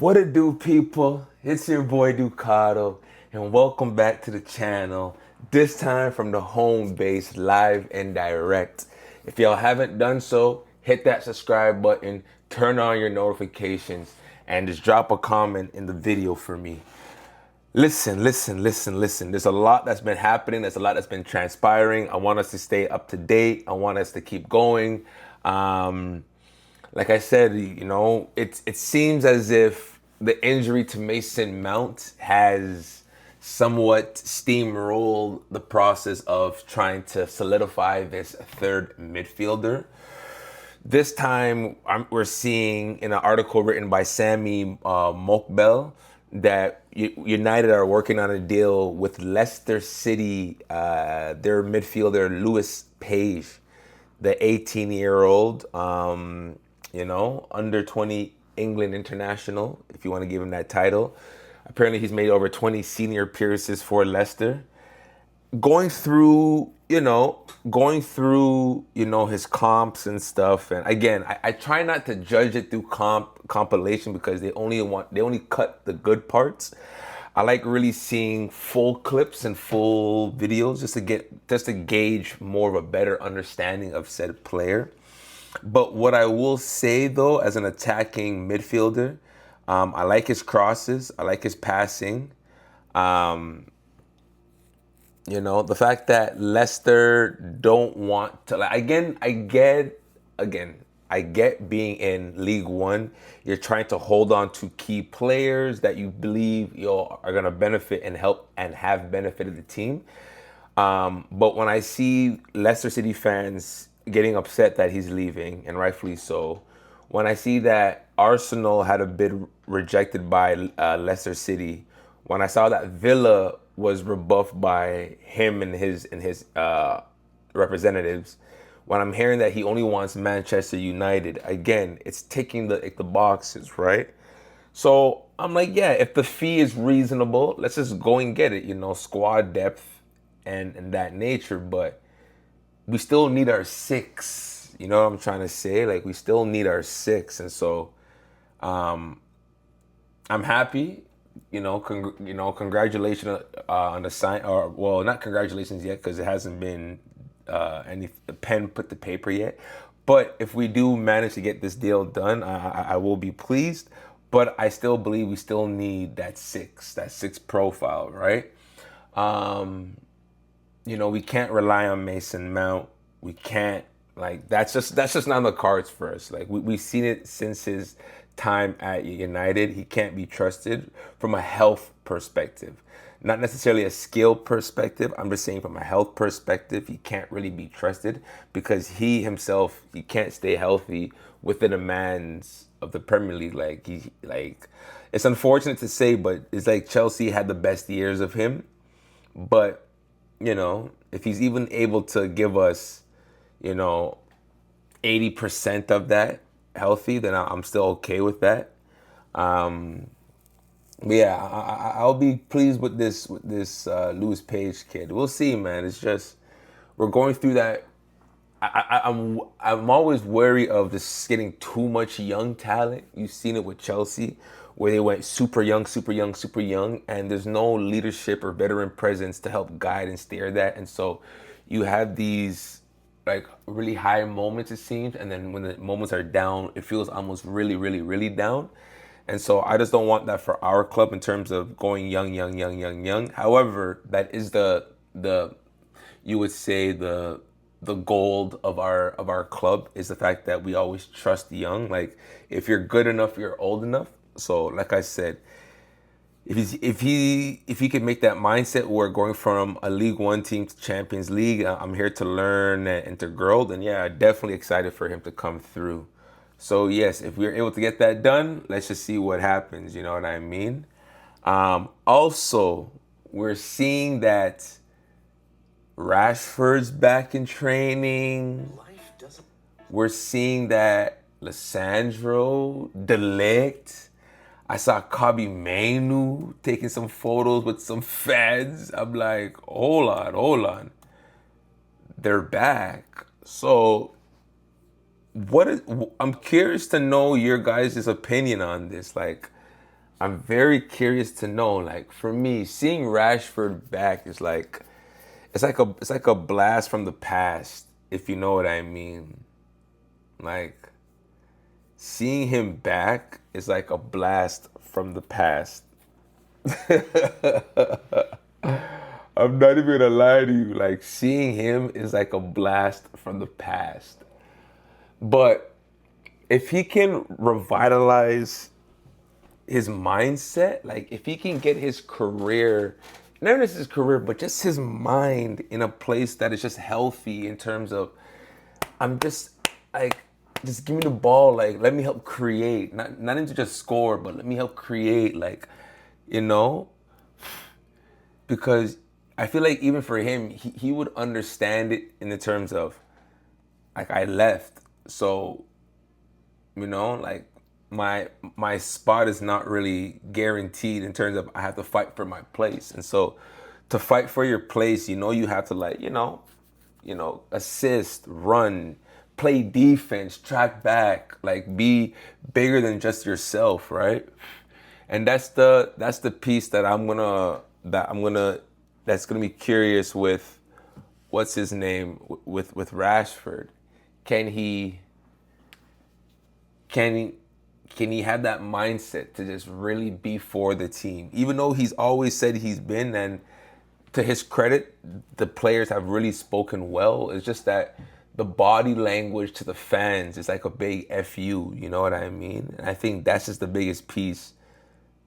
What it do, people? It's your boy Ducato, and welcome back to the channel. This time from the home base, live and direct. If y'all haven't done so, hit that subscribe button, turn on your notifications, and just drop a comment in the video for me. Listen. There's a lot that's been happening. There's a lot that's been transpiring. I want us to stay up to date. I want us to keep going. Um, like I said, it seems as if the injury to Mason Mount has somewhat steamrolled the process of trying to solidify this third midfielder. This time, we're seeing in an article written by Sammy Mokbel that United are working on a deal with Leicester City, their midfielder Lewis Page, the 18-year-old, under 20 England international, if you want to give him that title. Apparently, he's made over 20 senior appearances for Leicester. Going through his comps and stuff. And again, I try not to judge it through compilation because they only cut the good parts. I like really seeing full clips and full videos just to gauge more of a better understanding of said player. But what I will say though, as an attacking midfielder, I like his crosses. I like his passing. Um, the fact that Leicester don't want to, like, I get being in League One. You're trying to hold on to key players that you believe are gonna benefit and help and have benefited the team. But when I see Leicester City fans getting upset that he's leaving, and rightfully so, when I see that Arsenal had a bid rejected by Leicester City, when I saw that Villa was rebuffed by him and his representatives, when I'm hearing that he only wants Manchester United, again, it's ticking the boxes, right? So I'm like, yeah, if the fee is reasonable, let's just go and get it, squad depth and that nature. But we still need our six. You know what I'm trying to say? Like, we still need our six. And so I'm happy. Congratulations on the sign. Or, well, not congratulations yet because it hasn't been any pen put to paper yet. But if we do manage to get this deal done, I will be pleased. But I still believe we still need that six profile, right? We can't rely on Mason Mount. We can't, like, that's just not on the cards for us. Like, we've seen it since his time at United. He can't be trusted from a health perspective. Not necessarily a skill perspective. I'm just saying from a health perspective, he can't really be trusted because he can't stay healthy with the demands of the Premier League. It's unfortunate to say, but it's like Chelsea had the best years of him. But, if he's even able to give us, 80% of that healthy, then I'm still okay with that. But yeah, I'll be pleased with this Lewis Page kid. We'll see, man. It's just we're going through that. I'm always wary of just getting too much young talent. You've seen it with Chelsea, where they went super young, and there's no leadership or veteran presence to help guide and steer that. And so you have these like really high moments, it seems, and then when the moments are down, it feels almost really down. And so I just don't want that for our club in terms of going young. However, that is the you would say the gold of our club is the fact that we always trust young. Like, if you're good enough, you're old enough. So like I said, if he could make that mindset where going from a League One team to Champions League, I'm here to learn and to grow, then yeah, definitely excited for him to come through. So yes, if we're able to get that done, let's just see what happens. You know what I mean? Also, we're seeing that Rashford's back in training. We're seeing that Lissandro, Delict. I saw Kobe Mainu taking some photos with some fans. I'm like, hold on. They're back. So I'm curious to know your guys' opinion on this. Like, I'm very curious to know. Like for me, seeing Rashford back is like it's like a blast from the past, if you know what I mean. Like seeing him back is like a blast from the past. I'm not even gonna lie to you. Like seeing him is like a blast from the past. But if he can revitalize his mindset, like if he can get his career, not just his career, but just his mind in a place that is just healthy in terms of, I'm just like, just give me the ball, like let me help create, not into just score, but let me help create, like, you know, because I feel like even for him, he would understand it in the terms of, like I left, so like my spot is not really guaranteed in terms of I have to fight for my place. And so to fight for your place, you have to like, assist, run, play defense, track back, like be bigger than just yourself, right? And that's the piece that's gonna be curious with what's his name with Rashford. Can he can he can he have that mindset to just really be for the team, even though he's always said he's been, and to his credit, the players have really spoken well. It's just that the body language to the fans is like a big fu, you know what I mean? And I think that's just the biggest piece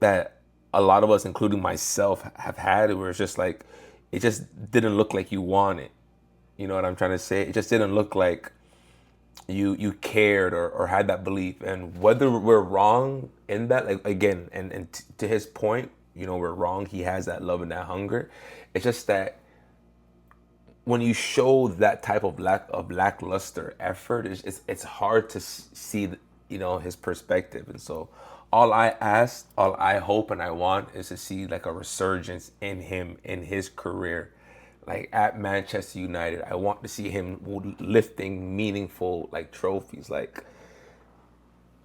that a lot of us, including myself, have had, where it's just like it just didn't look like you want it. You know what I'm trying to say? It just didn't look like you cared or had that belief. And whether we're wrong in that, like again, and to his point, we're wrong. He has that love and that hunger. It's just that when you show that type of lackluster effort, it's hard to see his perspective. And so all I hope and I want is to see like a resurgence in him in his career, like at Manchester United. I want to see him lifting meaningful like trophies, like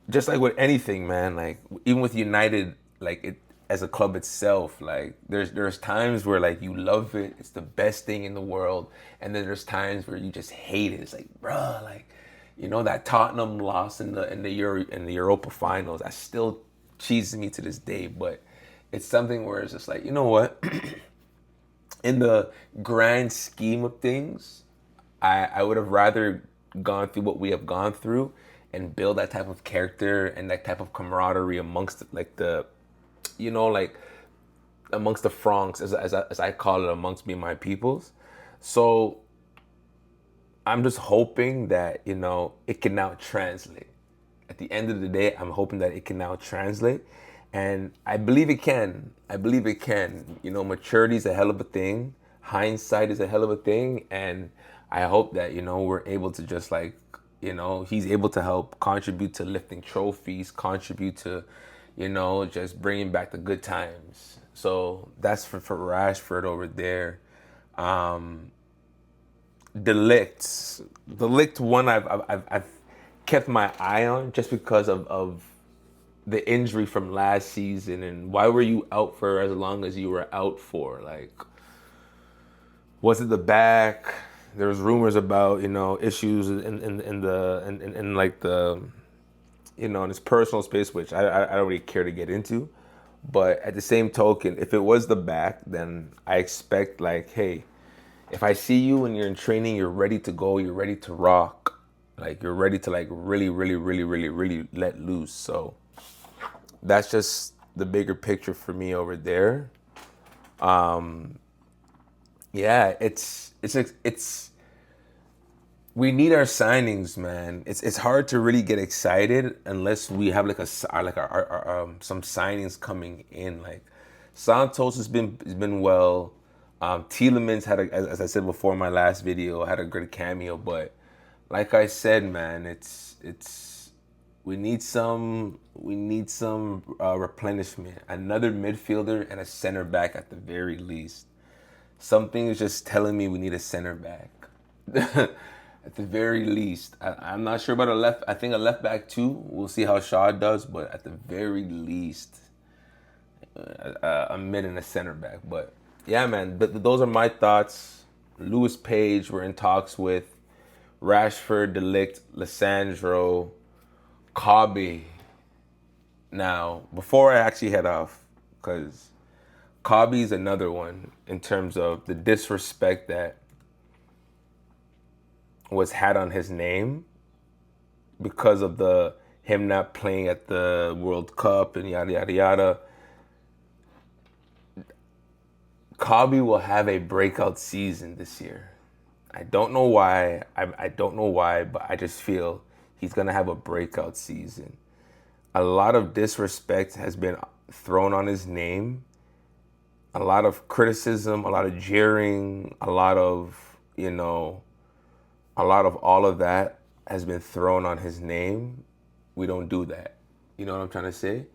just like with anything, man. Like even with United, like it as a club itself, like there's times where like you love it, it's the best thing in the world, and then there's times where you just hate it. It's like, bruh, like that Tottenham loss in the Europa finals, that still cheeses me to this day. But it's something where it's just like, you know what? In the grand scheme of things, I would have rather gone through what we have gone through and build that type of character and that type of camaraderie amongst like like amongst the Francs, as I call it, amongst me and my peoples. So I'm just hoping that it can now translate. At the end of the day, I'm hoping that it can now translate, and I believe it can. I believe it can. Maturity is a hell of a thing. Hindsight is a hell of a thing, and I hope that we're able to just like he's able to help contribute to lifting trophies, contribute to just bringing back the good times. So that's for Rashford over there. Delict one I've kept my eye on just because of the injury from last season, and why were you out for as long as you were out for? Like, was it the back? There was rumors about issues in like the in his personal space, which I don't really care to get into. But at the same token, if it was the back, then I expect like, hey, if I see you when you're in training, you're ready to go, you're ready to rock, like you're ready to like really, really, really, really, really let loose. So that's just the bigger picture for me over there. Yeah, it's we need our signings, man. It's hard to really get excited unless we have like some signings coming in. Like Santos has been well. Tielemans had as I said before in my last video, had a good cameo. But like I said, man, it's we need some replenishment. Another midfielder and a center back at the very least. Something is just telling me we need a center back. At the very least. I'm not sure about a left. I think a left back too. We'll see how Shaw does, but at the very least, a mid and a center back. But yeah, man, those are my thoughts. Lewis Page, we're in talks with. Rashford, De Ligt, Lissandro, Kobe. Now, before I actually head off, because Kobe's another one in terms of the disrespect that was had on his name because of the him not playing at the World Cup and yada yada yada. Kobe will have a breakout season this year. I don't know why. I don't know why, but I just feel he's gonna have a breakout season. A lot of disrespect has been thrown on his name. A lot of criticism, a lot of jeering, a lot of, a lot of all of that has been thrown on his name. We don't do that. You know what I'm trying to say?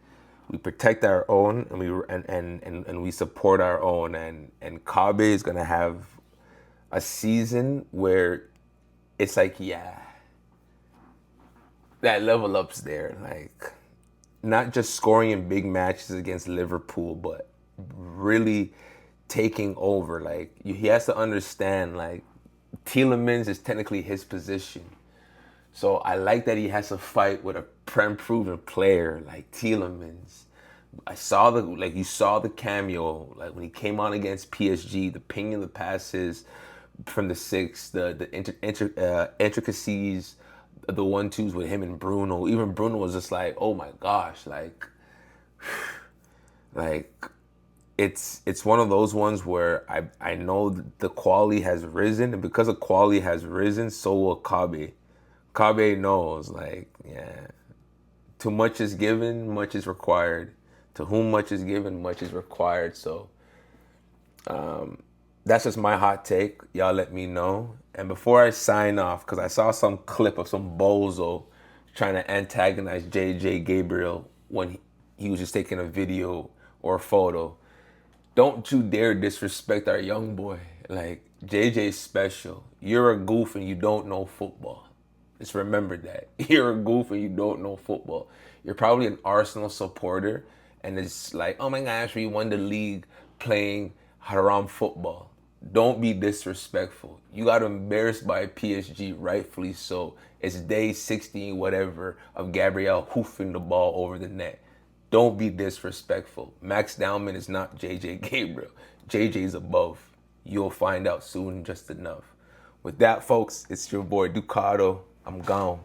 We protect our own and we support our own, and Kabe is gonna have a season where it's like, yeah, that level up's there. Like, not just scoring in big matches against Liverpool, but really taking over. Like, he has to understand, like, Tielemans is technically his position. So I like that he has to fight with a proven player like Tielemans. You saw the cameo, like when he came on against PSG, the pinging the passes from the six, the intricacies, the 1-2s with him and Bruno. Even Bruno was just like, oh my gosh, like it's one of those ones where I know the quality has risen, and because the quality has risen, so will Kabe. Kabe knows, like, yeah, too much is given, much is required. To whom much is given, much is required. So that's just my hot take. Y'all let me know. And before I sign off, because I saw some clip of some bozo trying to antagonize JJ Gabriel when he was just taking a video or a photo. Don't you dare disrespect our young boy. Like, JJ's special. You're a goof and you don't know football. Just remember that. You're a goof and you don't know football. You're probably an Arsenal supporter, and it's like, oh my gosh, we won the league playing haram football. Don't be disrespectful. You got embarrassed by PSG, rightfully so. It's day 16, whatever, of Gabriel hoofing the ball over the net. Don't be disrespectful. Max Dowman is not JJ Gabriel. JJ's above. You'll find out soon just enough. With that, folks, it's your boy Ducato. I'm gone.